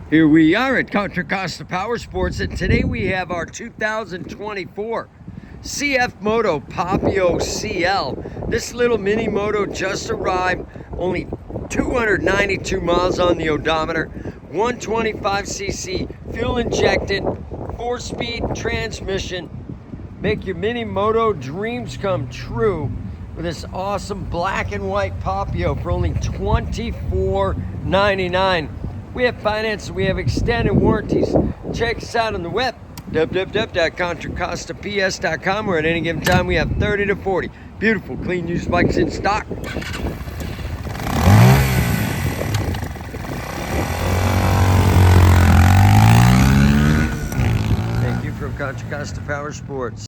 Here we are at Contra Costa Powersports, and today we have our 2024 CFMoto Papio CL. This little mini moto just arrived, only 292 miles on the odometer, 125cc fuel injected, 4-speed transmission. Make your mini moto dreams come true with this awesome black and white Papio for only $24.99. We have finance, we have extended warranties. Check us out on the web, www.contracostaps.com, where at any given time we have 30 to 40 beautiful, clean used bikes in stock. Thank you from Contra Costa Powersports.